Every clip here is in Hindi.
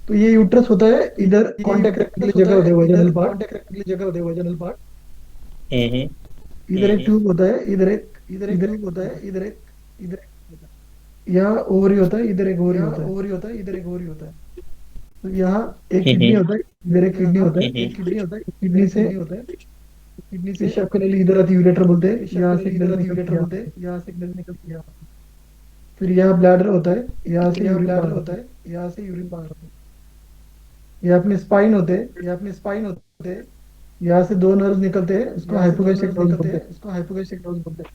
तो ये यूट्रस होता है, इधर ये कांटेक्ट करने के यूट्रस लिए होता जगह है, होती है, इधर वजनल पार्ट। कांटेक्ट करने के लिए जगह होती है, वजनल पार्ट। हम्म इधर एक ट्यूब होता है, इधर एक इधर ट्यूब होता है, एक, इधर एक होता यहाँ ओवरी होता है, इधर एक है, ओवरी यहाँ होता है। ओवरी होता है, इधर एक ओवरी होता है। तो यहाँ एक किडनी होता है, इधर एक किडनी यहाँ होता है। एक किडनी होता है, इधर किडनी एक से किडनी होता है। किडनी से पेशाब करने के लिए इधर आती यूरेटर बोलते हैं, पेशाब यहाँ करने से के एक लिए इधर नली आती निकलती यूरेटर है यहाँ बोलते से। हैं, यहाँ से एक नली निकलती है। फिर यहाँ ब्लैडर होता है, यहाँ फिर से यहाँ यूरिन ब्लैडर बाहर होता होता है। है, यहाँ से यूरिन बाहर होता है। ये अपने स्पाइन होते हैं, ये अपने स्पाइन होते हैं, यहाँ से दो नर्व निकलते हैं, उसको यहाँ से दो हाइपोगैस्ट्रिक नर्व नर्व निकलते बोलते हैं, हैं। उसको हाइपोगैस्ट्रिक नर्व बोलते हैं।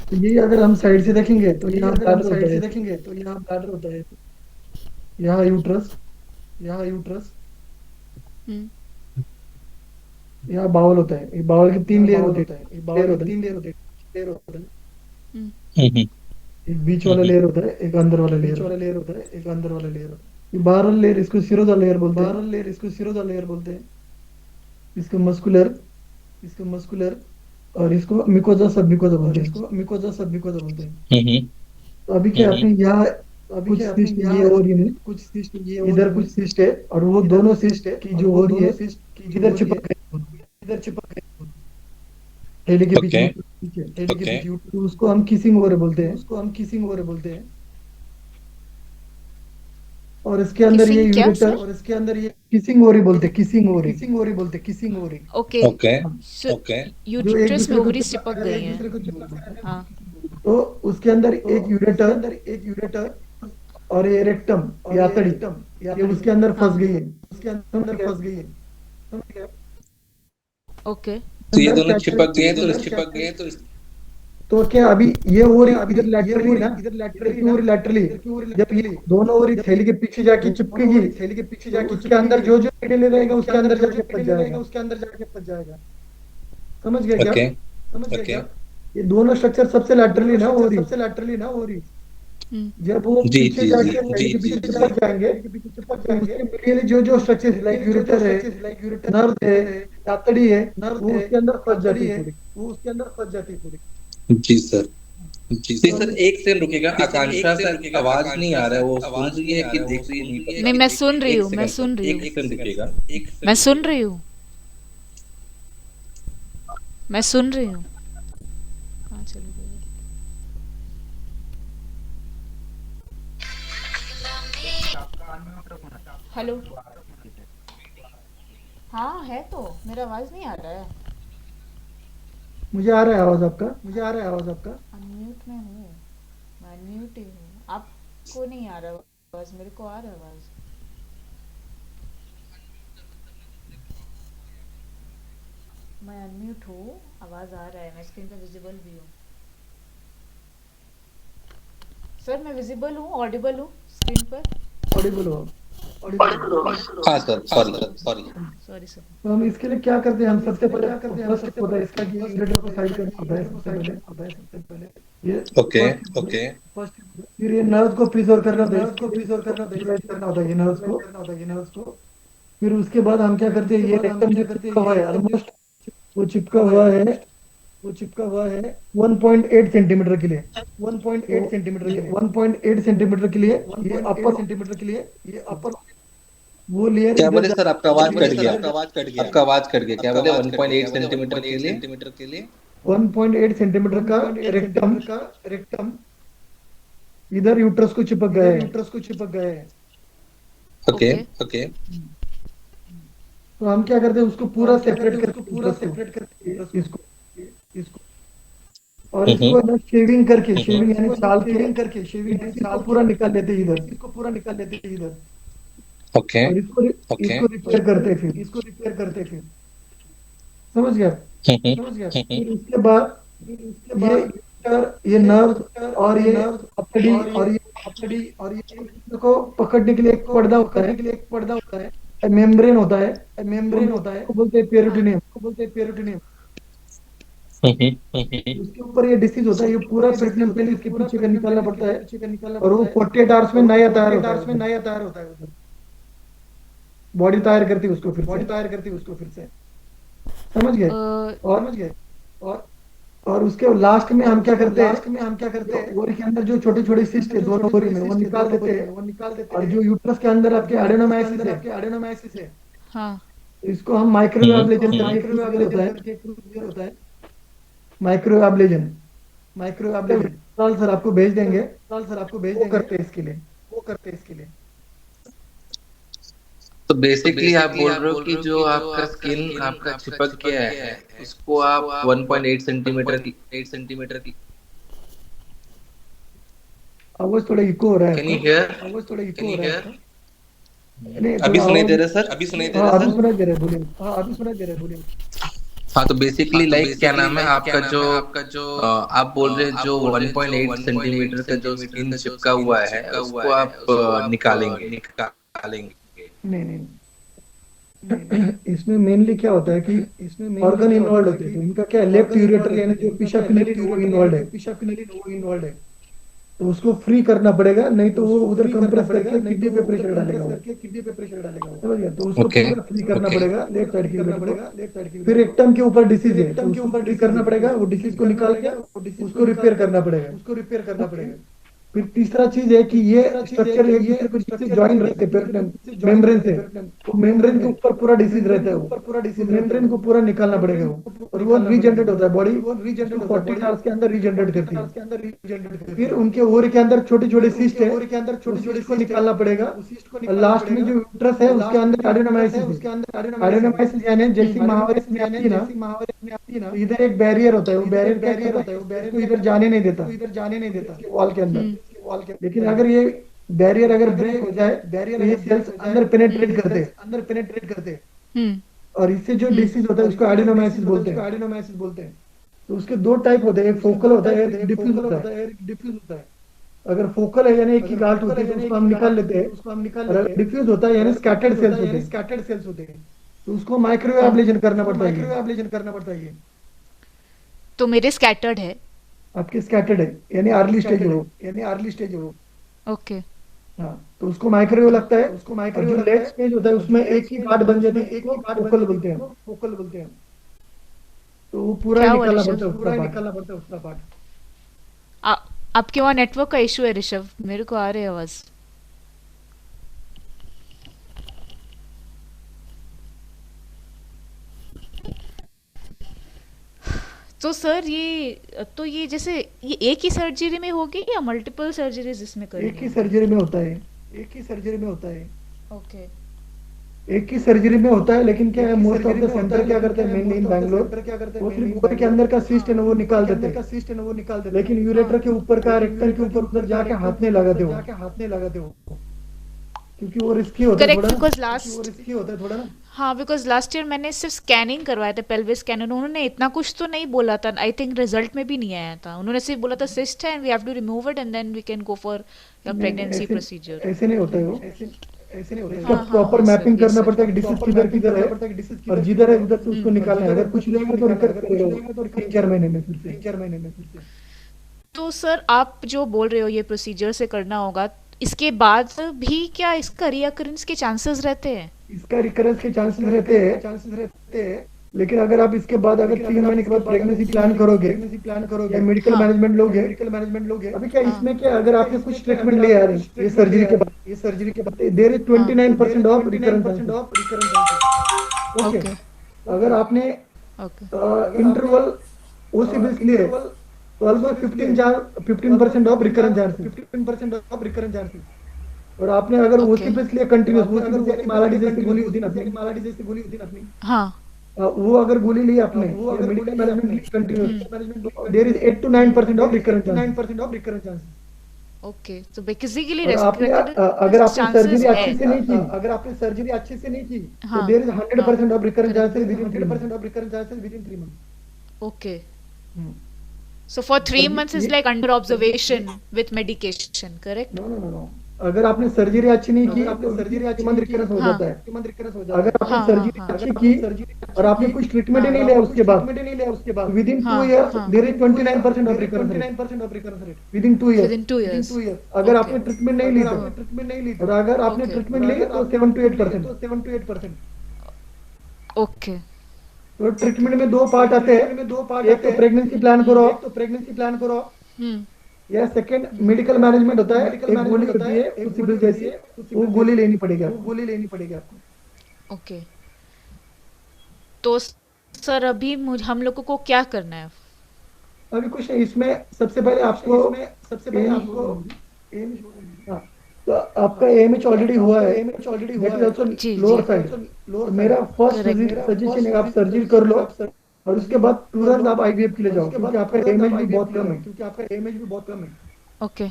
तो ये अगर हम साइड से देखेंगे तो तो ये यहाँ अगर हम ब्लैडर होता साइड है, से देखेंगे तो यहाँ ब्लैडर होता है, यहाँ यूट्रस, यहाँ यूट्रस, हम्म। यहाँ बाउल होता है। ये बाउल के तीन यहाँ लेयर बाउल होते होता हैं। है। ये लेयर बाउल के होता है, 3 लेयर होते हैं, लेयर होता है। हम्म। एक बीच वाला लेयर होता है, एक अंदर वाला एक लेयर बीच होता वाला है। लेयर होता है, एक अंदर वाला लेयर होता ये बाहर वाला लेयर इसको सिरोजा लेयर है। बोलते बाहर हैं। वाला लेयर इसको सिरोजा लेयर बोलते हैं। इसको मस्कुलर इसको मस्कुलर और इसको मिकोजा सब मिकोजा और बोलते हैं। इसको मिकोजा सर्विकोजा बोलते हैं। तो अभी क्या है, अपने यहाँ तो अभी कुछ क्या है, अपने सिस्ट ये यहाँ और ये नहीं, कुछ सिस्ट ये और इधर ये कुछ नहीं, सिस्ट है, और वो इधर दोनों कुछ सिस्ट सिस्ट है की और जो वो हो रही है दोनों सिस्ट की जो इधर हो रही है चिपक गई इधर चिपक गई। थैली के पीछे पीछे। थैली के पीछे तो उसको हम किसिंग ओवर बोलते तो हैं। उसको हम किसिंग ओवर बोलते हैं। और इसके अंदर ये किसिंग क्या यूरेटर, सर? और इसके अंदर ये किसिंग ओरी बोलते हैं, किसिंग ओरी। किसिंग ओरी बोलते हैं, किसिंग ओरी। ओके। हाँ, सो जो एक यूट्रस में दूसरे को ओवरीज चिपक चिपक गए गई एक हैं। दूसरे को चिपक गए हैं। हाँ। तो उसके अंदर तो एक उसके यूरेटर अंदर एक यूरेटर और ये रेक्टम, और ये ये आतड़ी, रेक्टम या ये तड़ी, उसके अंदर फंस हाँ। गई है। उसके समझ अंदर गए? फंस गई है। समझ गए? ओके। अंदर क्या क्या, ये दोनों चिपक गए तो तो क्या अभी ये तो ओरी क्या अभी इधर ये लैटरली ओरी ना, इधर इधर लैटरली की ना, ओरी लैटरली, इधर की ओरी जब ये लैटरली, दोनों ओरी जब थैली के पीछे जाके दोनों चिपकेगी ओरी थैली के पीछे तो जाके उसके अंदर चिपकेगी जो जो कीड़े तो रहेगा उसके उसके अंदर अंदर जो जाके जो फंस कीड़े रहेगा जाएगा। उसके अंदर जाके फंस जाएगा। समझ गए क्या? समझ गए क्या? ये दोनों स्ट्रक्चर सबसे ये लैटरली दोनों ना स्ट्रक्चर ओरी, सबसे लैटरली ना हो रही। हम्म। जब वो पीछे जाके जब वो थैली के पीछे पीछे चिपक जाके जाएंगे थैली के पीछे चिपक तो जाएंगे उसके मिडियली जो जो तो स्ट्रक्चर उसके लाइक लिए जो जो यूरेटर है, स्ट्रक्चर लाइक यूरेटर नर्व है, है, आतड़ी है, नर्व वो है, उसके अंदर फंस जाती आतड़ी है है, पूरी। वो उसके अंदर फंस जाती है पूरी। तो हम जी सर, एक सेकंड रुकिएगा, आकांक्षा सर आवाज नहीं आ रहा है, वो सुन रही है नहीं, कि मैं देख सुन रही है रही कि हूँ, नहीं। मैं सुन रही हूँ। एक सेकंड सर, एक मैं सेकंड सुन रुकिएगा। रही हूँ। मैं सुन रही हूँ। हाँ, चलो गई। हेलो। हाँ है तो, मेरा आवाज नहीं आ रहा है। मुझे आ रहा है आवाज आपका। मुझे आ रहा है आवाज आपका। अनम्यूट में हूँ। मैं अनम्यूट ही हूँ। आपको नहीं आ रहा आवाज, मेरे को आ रहा है आवाज। मैं अनम्यूट हूँ, आवाज आ रहा है, मैं स्क्रीन पे विजिबल भी हूँ। सर मैं विजिबल हूँ, ऑडिबल हूँ स्क्रीन पर। ऑडिबल हो? ऑडिबल हो? हाँ sir, sorry sorry. Sorry sir. तो हम इसके लिए क्या करते हैं, तो हम हम सबसे इसके लिए पहले क्या करते हैं, हम फर्स्ट सबसे होता है पहले इसका कि फर्स्ट यूरेटर को होता है साइड इसका करना कि होता है यूरेटर को सबसे साइड पहले। करना होता है सबसे पहले। ये ओके फर्स्ट। ओके। फर्स्ट फिर ये नर्व को प्रिजर्व फिर करना ये होता है, नर्व इसके को लिए प्रिजर्व इसको करना होता है, न्यूट्रलाइज इसके करना होता है ये नर्व्स न्यूट्रलाइज को। करना होता है ये नर्व्स को। फिर उसके बाद हम क्या फिर करते हैं, उसके ये बाद हम रेक्टम क्या जो करते हैं, चिपका ये हुआ है रेक्टम जो ऑलमोस्ट, वो चिपका चिपका हुआ है, हुआ है ऑलमोस्ट वो चिपका हुआ है 1.8 सेंटीमीटर के लिए। 1.8 तो सेंटीमीटर ये के लिए। 1.8 सेंटीमीटर के लिए ये 1.8 अपर, सेंटीमीटर के लिए ये अपर। वो लेयर क्या इधर बोले सर, आपका जाके आवाज क्या कट बोले सर, गया। आपका आवाज कट गया। आपका आवाज कट गया, क्या आपका बोले आवाज कट गया, क्या 1.8 बोले सेंटीमीटर 1.8 के लिए। सेंटीमीटर के लिए 1.8 सेंटीमीटर का 1.8 रेक्टम सेंटीमीटर का रेक्टम इधर यूट्रस को चिपक गया इधर है। यूट्रस को चिपक गए हैं। ओके। ओके। ओके। तो हम क्या करते हैं, उसको तो पूरा हम क्या करते सेपरेट हैं, उसको करके पूरा यूट्रस को, सेपरेट करके यूट्रस को, इसको, इसको, और इसको है ना शेविंग करके, और शेविंग यानी इसको छाल के शेविंग करके, शेविंग यानी इसी को छाल के पूरा निकाल लेते हैं इधर से। इसको पूरा निकाल लेते हैं इधर। ओके और इसको और रिपेयर करते हैं फिर। इसको रिपेयर करते फिर। समझ गया? समझ गया? फिर उसके बाद फिर उसके ये बाद ये ये नर्व और ये ये नर्व अपड़ी और और ये ये अपड़ी और ये को पकड़ने के लिए एक को पर्दा होता पकड़ने है, के लिए एक पर्दा होता है, मेम्ब्रेन होता है, वो मेम्ब्रेन होता है, को बोलते हैं हाँ। पेरिटोनियम। को बोलते हैं पेरिटोनियम। उसके ऊपर ये डिसीज होता है, ये उसके ऊपर पूरा ये डिसीज पेरिटोनियम होता है, पहले ये इसके पूरा पीछे का पेरिटोनियम निकालना पहले इसके पड़ता है, पीछे का निकालना और वो पड़ता है, 48 आवर्स में और वो नया तैयार 48 होता है आवर्स में उधर। नया तैयार होता है उधर। बॉडी तैयार करती है उसको फिर बॉडी से। तैयार करती है उसको फिर से। समझ गए? अ, और समझ गए? और और उसके लास्ट में हम क्या करते हैं, ओवरी के अंदर जो छोटे छोटे सिस्ट है दोनों ओवरी में वो निकाल देते हैं, और जो यूट्रस के अंदर आपके एडेनोमाइसिस है, हाँ इसको हम माइक्रोवेव हम्म एब्लेशन करके होता है माइक्रोवेव एब्लेशन। कल सर आपको भेज देंगे, वो करते हैं इसके लिए। तो बेसिकली आप बोल रहे हो कि जो आपका स्किन आपका चिपक गया है उसको आप 1.8 सेंटीमीटर की आवाज थोड़ा इको हो रहा है कैन यू आपका। हियर नहीं, अभी थोड़ा सुनाई आवाज। दे रहा है सर? हाँ अभी सुनाई दे रहा है, बोलिए। हाँ अभी सुनाई दे रहा है, बोलिए। हाँ तो बेसिकली लाइक क्या नाम है आपका जो आप बोल रहे हैं जो 1.8 सेंटीमीटर का जो स्किन चिपका हुआ है उसको आप निकालेंगे। नहीं नहीं इसमें मेनली क्या होता है कि इसमें ऑर्गन इन्वॉल्व होते हैं। तो इनका क्या है, लेफ्ट यूरेटर यानी जो पिशापिनली वो इन्वॉल्व है, तो उसको फ्री करना पड़ेगा, नहीं तो वो उधर कंप्रेस करके किडनी पे प्रेशर डालेगा वो। समझ गया? तो उसको ओके पूरा फ्री करना पड़ेगा लेफ्ट साइड की। फिर रेक्टम के ऊपर डिसीज है तो उसको फ्री करना पड़ेगा, वो डिसीज को निकाल के उसको रिपेयर करना पड़ेगा। फिर तीसरा चीज है कि ये स्ट्रक्चर एक दूसरे को जिससे ज्वाइन रहते हैं मेम्ब्रेन से, तो मेम्ब्रेन के ऊपर पूरा डिसीज रहता है, वो मेम्ब्रेन को पूरा निकालना पड़ेगा वो, और वो रीजनरेट होता है बॉडी 40 आवर्स के अंदर रीजनरेट करती है। फिर उनके ओवरी के अंदर छोटे छोटे सिस्ट है, को निकालना पड़ेगा। और लास्ट में जो यूट्रस है उसके अंदर एडेनोमाइसिस यानी जैसी महावरी में आती है ना, तो इधर एक बैरियर होता है, वो बैरियर को इधर जाने नहीं देता वॉल के अंदर। लेकिन अगर ये बैरियर अगर ब्रेक हो जाए, तो ये सेल्स अंदर पेनेट्रेट करते हैं, और इससे जो डिसीज होता है उसको एडेनोमाइसिस बोलते हैं। तो उसके दो टाइप होते हैं, एक फोकल होता है, एक डिफ्यूज होता है। अगर फोकल है यानी एक ही गांठ होती है तो उसको हम निकाल लेते हैं, और अगर डिफ्यूज होता है यानी स्कैटर्ड सेल्स होते हैं, तो उसको माइक्रोवेव एब्लेशन करना पड़ता है। तो मेरे स्कैटर्ड है। आपके स्कैटर्ड है यानी अर्ली स्टेज हो। ओके हाँ, तो उसको माइक्रोवेव लगता है। और जो लेट स्टेज होता है उसमें एक ही गांठ बन जाती है, एक ही गांठ फोकल बोलते हैं। तो वो पूरा क्या हुआ निकालना ऋषभ? पड़ता है उसका पार्ट। आपके वहाँ नेटवर्क का इशू है ऋषभ, मेरे को आ रही है आवाज। तो सर ये जैसे ये एक ही सर्जरी में होगी या मल्टीपल सर्जरीज इसमें एक करेंगे? ही सर्जरी में होता है। ओके एक ही सर्जरी में होता है, लेकिन क्या है, मोस्ट ऑफ द सेंटर क्या करते हैं, मेनली इन बैंगलोर, वो सिर्फ ऊपर के अंदर का सिस्ट है ना वो निकाल देते हैं, लेकिन यूरेटर के ऊपर का, रेक्टम के ऊपर उधर जाके हाथ नहीं लगाते हो, क्योंकि वो रिस्की होता है करेक्ट थोड़ा। बिकॉज लास्ट ना। हाँ बिकॉज लास्ट ईयर मैंने सिर्फ स्कैनिंग करवाया था, पेल्विस स्कैनर। उन्होंने इतना कुछ तो नहीं बोला था, आई थिंक रिजल्ट में भी नहीं आया था। उन्होंने सिर्फ बोला था सिस्ट है and we have to remove it and then we can go for your pregnancy procedure. ऐसे नहीं होता है वो। इसका हाँ, प्रॉपर हाँ, मैपिंग सर, करना yes, पड़ता है कि डिसीज किधर है, और जिधर है उधर से उसको निकालना है। अगर कुछ रहेगा तो रिकवर करेगा वो 3-4 महीने में फिर से। तो सर आप जो बोल रहे हो ये प्रोसीजर से करना होगा, इसके बाद भी क्या इसका रिअकरेंस के चांसेस रहते हैं? इसका रिकरेंस के चांसेस रहते हैं, लेकिन अगर आप इसके बाद अगर 3 महीने के बाद प्रेगनेंसी प्लान करोगे या मेडिकल हाँ। मैनेजमेंट लोगे, अभी क्या इसमें क्या, अगर आपने कुछ ट्रीटमेंट लिया है ये सर्जरी के बाद there is 29% of recurrence. Okay, अगर आपने ओके इंटरवल ओसीबीएस लिए तो ऑलमोस्ट 15% ऑफ रिकरेंस चांसेस। और आपने अगर Okay. ओसीबीएस लिए कंटिन्यूस, ओसीबीएस मालाडी जैसी गोली होती है अपनी, हाँ वो अगर गोली ली आपने, medical management continues, there is 8 to 9% of recurrence chances. Okay तो बेसिकली और आपने अगर आपने सर्जरी अच्छे से नहीं की, हाँ, तो there is 100% of recurrence chances within 3 months. Okay so for 3 months is like under observation with medication, correct? No, अगर आपने सर्जरी अच्छी नहीं की तो मंथ रिकरेंस हो जाता है। अगर आपने हाँ, सर्जरी हाँ, अच्छी की और आपने कुछ ट्रीटमेंट ही नहीं लिया उसके बाद, विद इन 2 हाँ, ईयर्स हाँ। There is 29% of recurrence rate within 2 Within 2 years. अगर Okay. आपने ट्रीटमेंट नहीं ली तो, और अगर आपने Okay. ट्रीटमेंट ली तो 7 to 8%। ओके तो ट्रीटमेंट में दो पार्ट आते हैं, एक तो प्रेगनेंसी प्लान करो, हम्म या सेकंड मेडिकल मैनेजमेंट होता है, एक गोली होती है पॉसिबल जैसी, वो गोली लेनी पड़ेगी आपको। ओके। तो सर अभी हम लोगों को क्या करना है? अभी कुछ नहीं, इसमें सबसे पहले आपको एम, हाँ, तो आपका एमएच ऑलरेडी हुआ है, that is also G lower G side. तो मेरा फर्स्ट करेक्ट। सजेशन है आप सर्जरी कर लो, और उसके बाद तुरंत आप आईवीएफ के लिए जाओ, क्योंकि आपका एमएच भी बहुत कम है। ओके।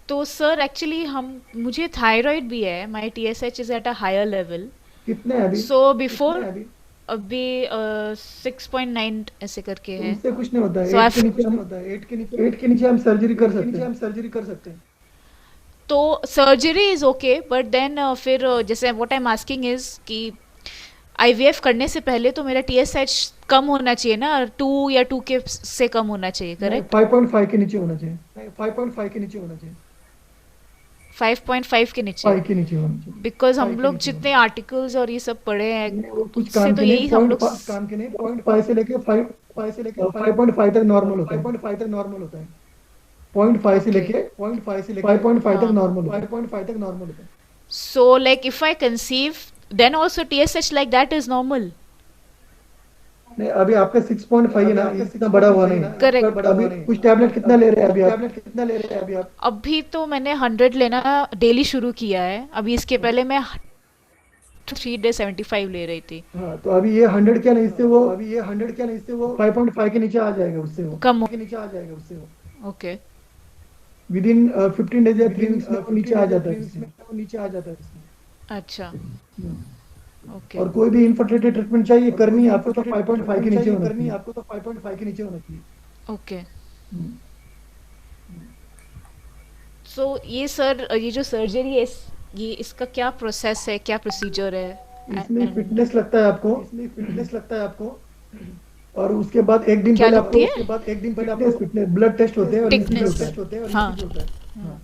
तो सर एक्चुअली हम मुझे थायराइड भी है, my TSH is at a higher level. कितने हैं अभी? सो बिफोर अभी 6.9 ऐसे करके तो है। उससे कुछ नहीं होता है, सो आई 8 के नीचे हम सर्जरी कर सकते हैं। तो surgery is okay, but then फिर जैसे what I am asking is कि आईवीएफ करने से पहले तो मेरा टीएसएच कम होना चाहिए ना, 2 या 2 के से कम होना चाहिए, करेक्ट? 5.5 के नीचे होना चाहिए, 5.5 के नीचे होना चाहिए, 5.5 के नीचे। 5 के नीचे होना चाहिए। बिकॉज हम लोग जितने आर्टिकल्स और ये सब पढ़े हैं नहीं, वो कुछ उससे काम तो के यही नहीं, हम लोग 0.5 से लेके 5.5 तक नॉर्मल होता है, 0.5 से लेके 5.5 तक नॉर्मल होता है। So like if I conceive then also TSH like that is normal. नहीं, अभी आपका 6.5 है ना, इतना बड़ा हुआ नहीं है। करेक्ट। अभी कुछ टैबलेट कितना ले रहे हैं अभी आप? अभी तो मैंने 100 लेना डेली शुरू किया है, अभी इसके पहले मैं 3 डे 75 ले रही थी। हाँ, तो अभी ये 100 क्या नहीं, इससे वो 5.5 के नीचे आ जाएगा, उससे वो कम। ओके। विद इन 15 डेज या 3 वीक्स में वो नीचे आ जाता है इसमें। अच्छा। ओके। और कोई भी इनफर्टिलिटी ट्रीटमेंट चाहिए करनी है आपको, तो 5.5 के नीचे होना चाहिए। ओके। सो ये सर ये जो सर्जरी है ये इसका क्या प्रोसेस है, क्या प्रोसीजर है? इसमें फिटनेस लगता है आपको, और उसके बाद एक दिन क्या पहले लगती आपको फिटनेस ब्लड टेस्ट होते हैं और Thickness। ECG होता है। हाँ। हाँ,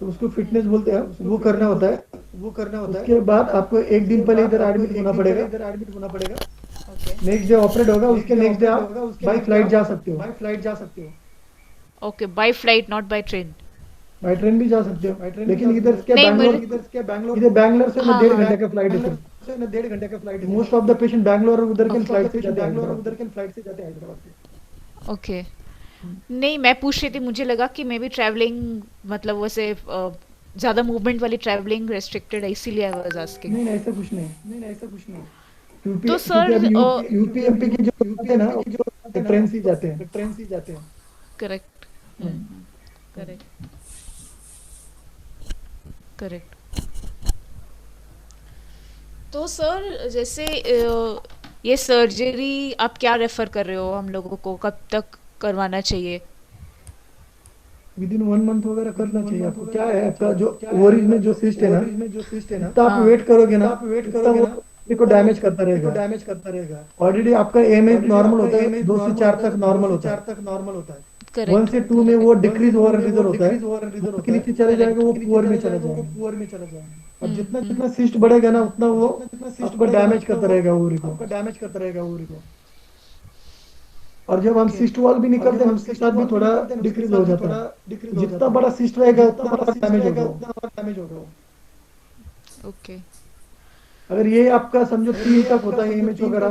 तो उसको फिटनेस बोलते हैं, वो करना होता है। उसके बाद आपको एक दिन पहले इधर एडमिट होना पड़ेगा। ओके। नेक्स्ट डे ऑपरेट होगा, उसके नेक्स्ट डे आप बाई फ्लाइट जा सकते हो। Okay, by flight not by train. By train भी जा सकते हो, लेकिन इधर से नहीं, बैंगलोर से हाँ, 1.5 हाँ। घंटे का फ्लाइट है। Most of the patient Bangalore और उधर के फ्लाइट से जाते हैं हैदराबाद। ओके। नहीं, मैं पूछ रही थी, मुझे लगा कि मे बी ट्रैवलिंग मतलब वैसे ज्यादा मूवमेंट वाली ट्रैवलिंग रेस्ट्रिक्टेड है, इसीलिए आई वाज आस्किंग। नहीं, ऐसा कुछ नहीं। तो सर यूपी एमपी के जो होते हैं ना, जो ट्रेन से जाते हैं। करेक्ट। करेक्ट। करेक्ट। तो सर जैसे ये सर्जरी आप क्या रेफर कर रहे हो हम लोगों को, कब तक करवाना चाहिए? विद इन 1 मंथ वगैरह करना चाहिए आपको। क्या है आपका जो ओवरीज में जो सिस्ट है ना, जितना आप हाँ। वेट करोगे ना, उतना वो को डैमेज करता रहेगा। ऑलरेडी आपका एमएच नॉर्मल होता है, 2 से 4 तक नॉर्मल होता है। 1 करेक्ट। से 2 में वो डिक्रीज ओवर रिजल्ट होता है, वो के नीचे चले जाएगा, वो पुअर में चला जाएगा। और जितना सिस्ट बढ़ेगा ना, उतना वो आपको डैमेज करता रहेगा ओवरी को। और जब हम सिस्ट वॉल भी निकलते हैं, उसके साथ भी थोड़ा डिक्रीज हो जाता है। जितना बड़ा सिस्ट रहेगा, उतना बड़ा डैमेज होगा। ओके। अगर ये आपका समझो 3 तक होता है एमएच वगैरह,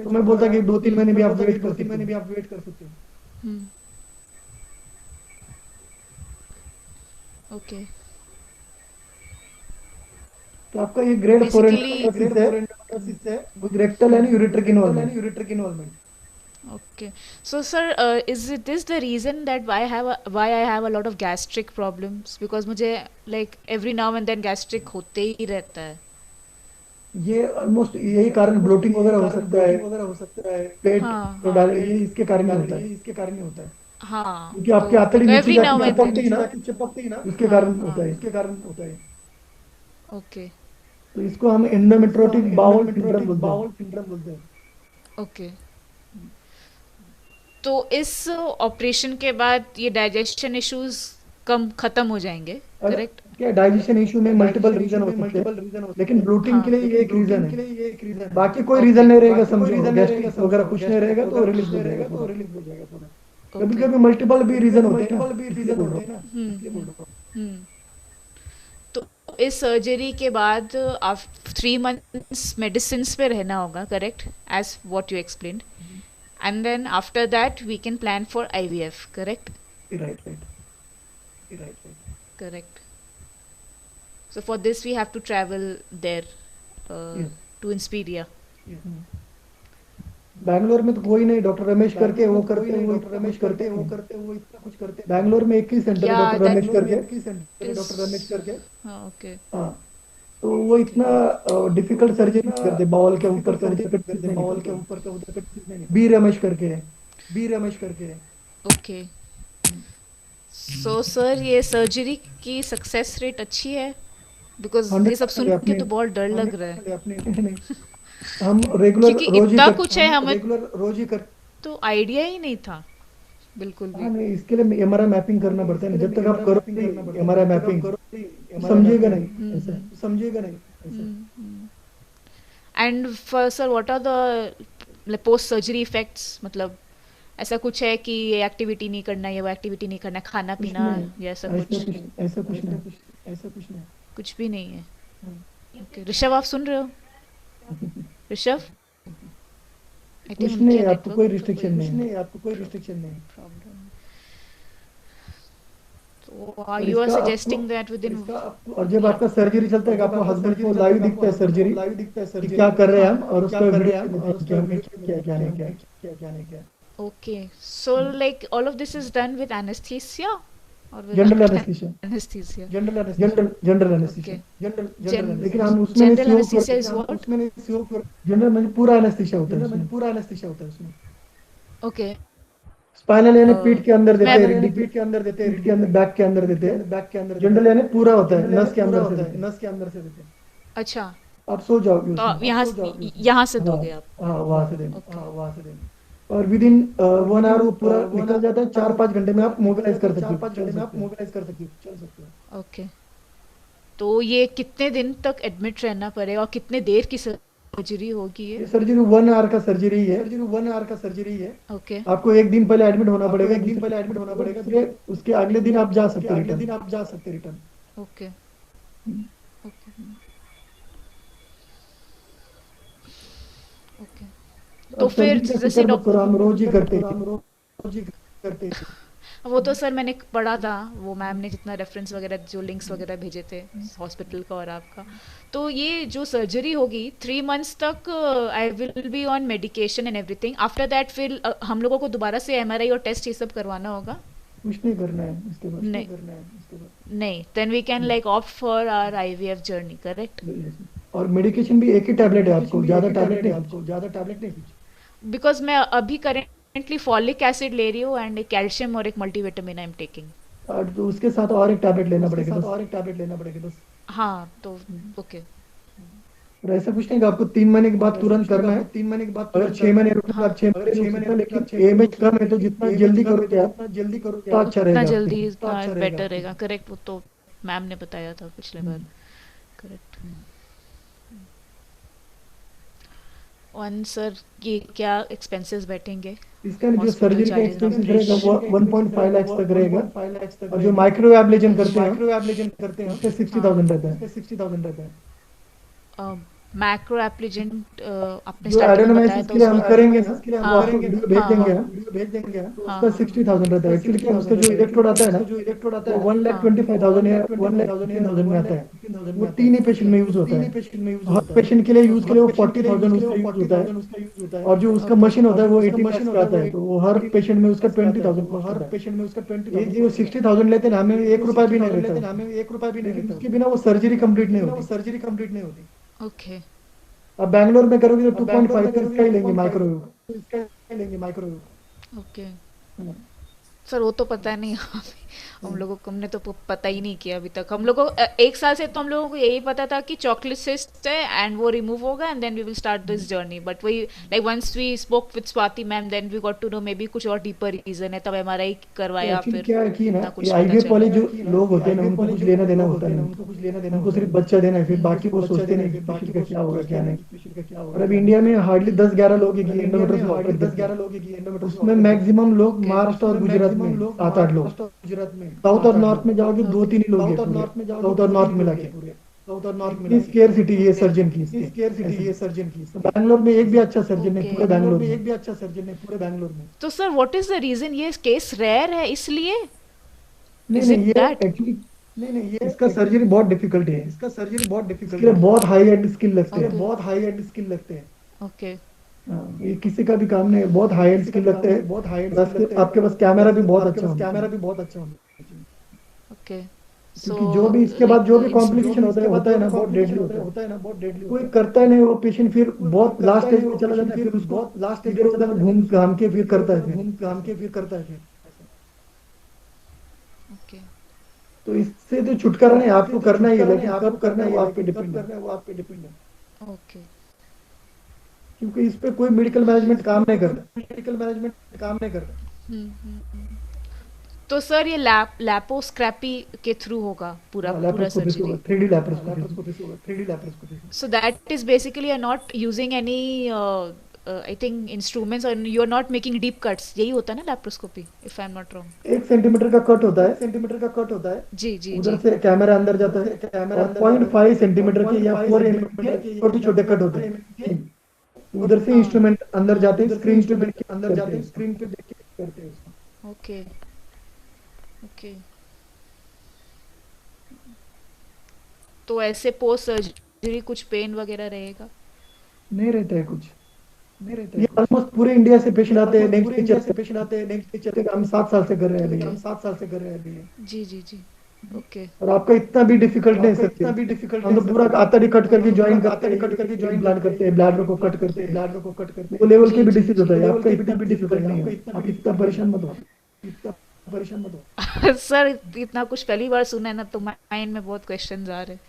तो मैं बोलता कि 2-3 महीने भी आप वेट कर सकते हो। ओके। तो आपका ये ग्रेड 4 Basically- है, rectal and ureteric involvement. Okay. So, sir, is it this the reason that why I have a lot of gastric problems? Because मुझे like every now and then gastric होते ही रहता है। ये ऑलमोस्ट यही कारण ब्लोटिंग वगैरह हो सकता है, पेट हाँ, तो डाल, ये इसके कारण ही होता है। हाँ। क्योंकि आपकी आंतड़ी नीचे every now and चिपकती then। है ना, इसके कारण होता है। Okay. तो इसको हम एंडोमेट्रोटिक बाउल सिंड्रोम बोलते हैं। Okay. तो इस ऑपरेशन के बाद ये डाइजेशन इश्यूज कम खत्म हो जाएंगे, करेक्ट? क्या डाइजेशन इशू में मल्टीपल रीजन हो सकते हैं, लेकिन ब्लोटिंग हाँ के लिए ये एक रीजन है, बाकी कोई रीजन नहीं रहेगा, समझो गैस्ट्रिक वगैरह कुछ नहीं रहेगा तो रिलीज हो जाएगा पूरा। कभी ओके। कभी मल्टीपल भी रीजन होते हैं ना, इसलिए बोल रहा हूँ। हम्म। तो इस सर्जरी के बाद आप 3 months मेडिसिन पे रहना होगा, correct, as what you explained, and then after that we can plan for IVF, correct? Right. Correct. So for this we have to travel there Yes. to Inspiria. Bangalore में तो कोई नहीं, डॉक्टर रमेश करके वो करते हैं, वो इतना कुछ करते हैं, वो इतना कुछ करते हैं। बैंगलोर में एक ही सेंटर है Yeah, डॉक्टर that रमेश करके, is- okay. हाँ, तो वो इतना डिफिकल्ट सर्जरी नहीं करते, बाउल के ऊपर से उधर करते, बाउल के ऊपर से उधर करते, बी रमेश करके है। Okay. So sir, ये सर्जरी की सक्सेस रेट अच्छी है? बिकॉज ये सब सुन के तो बहुत डर लग रहा है, हम रेगुलर क्योंकि रोज ही इतना करते कुछ है हमें रेगुलर रोज ही करते। तो आइडिया ही नहीं था बिल्कुल भी। हाँ नहीं, इसके लिए एमआरआई मैपिंग करना पड़ता है ना, जब तक आप करो एमआरआई मैपिंग समझेगा नहीं ऐसा, समझेगा नहीं। And for sir what are the post surgery effects, मतलब ऐसा कुछ है कि ये एक्टिविटी नहीं करना, ये वो एक्टिविटी नहीं करना, खाना पीना या ऐसा कुछ? ऐसा कुछ नहीं। कुछ भी नहीं है। ओके ऋषभ, आप सुन रहे हो? ऋषभ, I think कुछ उनके नहीं, आपको network कोई में रिस्ट्रिक्शन नहीं। problem। So you are suggesting that within और जब आपका सर्जरी चलता है, आपको हस्बैंड को लाइव दिखता है सर्जरी कि क्या कर रहे हैं हम, और उसका वीडियो क्या नहीं किया। okay, so like all of this is done with anesthesia or with general anaesthesia, anesthesia? General anaesthesia, Gen- लेकिन हम उसमें नहीं general सहयोग anesthesia is करते, what? जनरल में पूरा एनेस्थीसिया होता है उसमें। Okay. स्पाइनल यानी पीठ के अंदर देते मैं- हैं, पीठ के अंदर बैक के अंदर देते हैं, जनरल यानी पूरा होता है, नस के अंदर से देते हैं। अच्छा, आप सो जाओगे तो उसमें। यहाँ से दोगे आप? हाँ, वहाँ से देंगे। और विद इन 1 आवर वो पूरा निकल जाता है, 4-5 घंटे में आप मोबिलाइज कर सकते हो। ओके, तो ये कितने दिन तक एडमिट रहना पड़ेगा और कितने देर की सर्जरी होगी ये ये? सर्जरी 1 आवर का सर्जरी है। ओके, आपको एक दिन पहले एडमिट होना पड़ेगा, फिर उसके अगले दिन आप जा सकते हैं रिटर्न। Okay, okay, okay. तो फिर जैसे डॉक्टर, हम रोज ही करते हैं। वो तो सर मैंने पढ़ा था, वो मैम ने जितना रेफरेंस वगैरह जो लिंक्स वगैरह भेजे थे हॉस्पिटल का और आपका, तो ये जो सर्जरी होगी 3 months तक I will be on medication and everything. After that फिर हम लोगों को दोबारा से MRI और टेस्ट ये सब करवाना होगा? कुछ नहीं करना है इसके बाद। नहीं। नहीं, then we can like opt for our IVF journey, correct? और मेडिकेशन भी एक ही टैबलेट है आपको, ज्यादा टैबलेट नहीं। बिकॉज मैं अभी करेंटली फॉलिक एसिड ले रही हूँ एंड एक कैल्शियम और एक मल्टीविटामिन आई एम टेकिंग। और तो उसके साथ और एक टैबलेट लेना पड़ेगा बस। हाँ, तो ओके। और ऐसा कुछ नहीं कि आपको 3 महीने के बाद तुरंत करना है, अगर 6 महीने रुकना आप 6 महीने, लेकिन एमएच कम है तो जितना जल्दी करोगे आप तो अच्छा इतना रहेगा। जल्दी बेटर रहेगा, करेक्ट? वो तो मैम ने बताया था पिछले बार, करेक्ट। वन सर, ये क्या एक्सपेंसेस बैठेंगे? इसका जो Hospital सर्जरी का charges एक्सपेंस of रहेगा वो 1.5 लाख तक रहेगा, और जो माइक्रो एब्लेशन करते हैं उसके 60,000 रहता है। मैक्रो एप्लीजेंट आपने जो स्टार्टिंग में बताया एडेनोमाइसिस तो के लिए हम उसमें करेंगे ना, हाँ, वो आपको वीडियो भेज देंगे उसका 60,000 रहता है। एक्चुअली क्या उसका जो इलेक्ट्रोड आता है ना, वो 1,25,000 या 1,15,000 में आता है। वो 3 ही पेशेंट में यूज होता है, हर पेशेंट के लिए यूज के लिए वो 40,000 उसका यूज होता है, और जो उसका मशीन होता है वो 80 लाख का आता है, तो वो हर पेशेंट में उसका 20,000 ये जो 60,000 लेते हैं हमें 1 रुपया भी नहीं रहता, उसके बिना वो सर्जरी कंप्लीट नहीं होती। ओके। अब बैंगलोर में करोगे तो 2.5 तो इसका ही लेंगे माइक्रोवेव। ओके सर, वो तो पता नहीं हम लोगों को, हमने तो पता ही नहीं किया अभी तक। हम लोगों को 1 साल से तो हम लोगों को यही पता था कि चॉकलेट सिस्ट है एंड वो रिमूव होगा and then we will start this journey, but वही like once we spoke with Swati ma'am then we got to know maybe कुछ और डीपर रीजन है, तब एमआरआई करवाया, एक्चुअली फिर क्या है कि ना इतना कुछ ये पता आईवीएफ वाले चला। जो लोग होते हैं ना उनको कुछ लेना देना होता है, उनको सिर्फ बच्चा देना है, फिर बाकी वो सोचते नहीं कि पेशेंट का क्या होगा क्या नहीं। और अभी इंडिया में हार्डली 10-11 लोग हैं कि एंडोमेट्रियोसिस ऑपरेट करते हैं, उसमें मैक्सिमम लोग महाराष्ट्र और गुजरात में 7-8 लोग, साउथ और नॉर्थ में जाओगे 2-3 ही लोग हैं पूरे, साउथ और नॉर्थ मिला के। इतनी स्केयर सिटी ये सर्जन की, तो बैंगलोर में एक भी अच्छा सर्जन है पूरे बैंगलोर में। तो sir what is the reason, ये केस रेयर है इसलिए? नहीं Is नहीं it ये that? एक्चुअली ये इसका सर्जरी बहुत डिफिकल्ट है, इसके लिए बहुत हाई एंड स्किल लगते हैं, ओके हाँ, ये किसी का भी काम नहीं है, बहुत हाई एंड स्किल लगते हैं, प्लस आपके पास कैमरा भी बहुत अच्छा होना चाहिए। ओके क्योंकि जो भी इसके बाद जो भी कॉम्प्लिकेशन होता है ना बहुत डेडली होता है, कोई करता है नहीं वो पेशेंट, फिर बहुत लास्ट स्टेज पे चला जाता है, फिर उसको इधर उधर घूम घाम के फिर करता है। ओके तो इससे तो छुटकारा नहीं, आपको करना ही है, लेकिन कब करना है वो आप पे डिपेंड है, ओके क्योंकि इस पे कोई मेडिकल मैनेजमेंट काम नहीं करता। तो सर ये लैपोस्क्रैपी के थ्रू होगा पूरा surgery? 3D laparoscopy. So that is basically you're not using any I think instruments or you're not making deep cuts, यही होता है ना laparoscopy if I'm not wrong? 1 centimetre का कट होता है, जी जी उधर जी से कैमरा अंदर जाता है, और 0.5 सेंटीमीटर के या 4 mm के छोटे छोटे कट होते हैं, उधर से इंस्ट्रूमेंट अंदर जाते हैं, स्क्रीन पे देख के करते हैं। Okay okay. तो ऐसे पोस्ट सर्जरी कुछ पेन वगैरह रहेगा? नहीं रहता है कुछ, ये ऑलमोस्ट पूरे इंडिया से पेशेंट आते हैं, नेक्स्ट टीचर हम 7 साल से कर रहे हैं अभी। जी जी जी ओके। और आपका इतना भी डिफिकल्ट नहीं सर, हम तो पूरा आतड़ी कट करके ज्वाइन करते हैं, ब्लैडर को कट करते हैं, वो लेवल के भी डिसीज होता है, आपका इतना भी डिफिकल्ट नहीं है, आप इतना परेशान मत हो। सर इतना कुछ पहली बार सुना है ना, तो माइंड में बहुत क्वेश्चंस आ रहे हैं।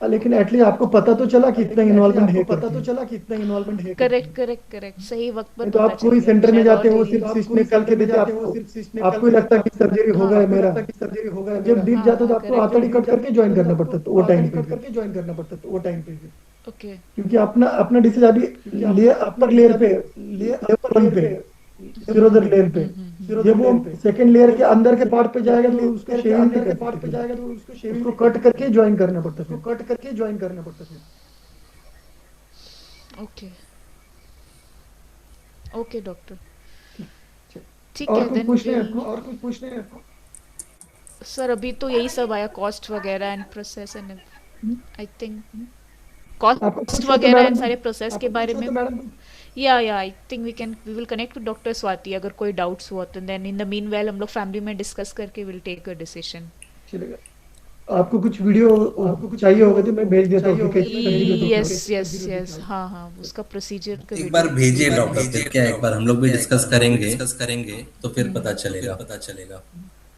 लेकिन एटलीस्ट आपको पता तो चला कि इतना इन्वॉल्वमेंट है। करेक्ट सही वक्त पर तो आप कोई सेंटर में जाते हो, सिर्फ सिस्ट निकाल के देते, आपको ही लगता है कि सर्जरी होगा मेरा, जब डीप जाते तो आपको आतड़ी कट करके ज्वाइन करना पड़ता था वो टाइम पे, ओके क्योंकि अपना डिसीज अभी अपर लेयर पे, लेवल 1 पे, सिरोदर लेयर पे, जब वो सेकंड लेयर के अंदर के पार्ट पे जाएगा तो उसको शेविंग नहीं करते, उसको कट करके ज्वाइन करना पड़ता है। ओके ओके डॉक्टर, ठीक और है कुछ देन। पूछना है आपको? सर अभी तो यही सब आया, कॉस्ट वगैरह and process and I think cost वगैरह एंड सारे प्रोसेस के बारे में। या I think we will connect with doctor Swati, अगर कोई डाउट्स हुआ तो देन इन द मीनवाइल हम लोग फैमिली में डिस्कस करके विल टेक अ डिसीजन। चलेगा, आपको कुछ वीडियो चाहिए होगा तो मैं भेज देता हूँ। यस हाँ उसका प्रोसीजर का एक बार भेजिए डॉक्टर, फिर क्या एक बार हम लोग भी डिस्कस करेंगे तो फिर पता चलेगा।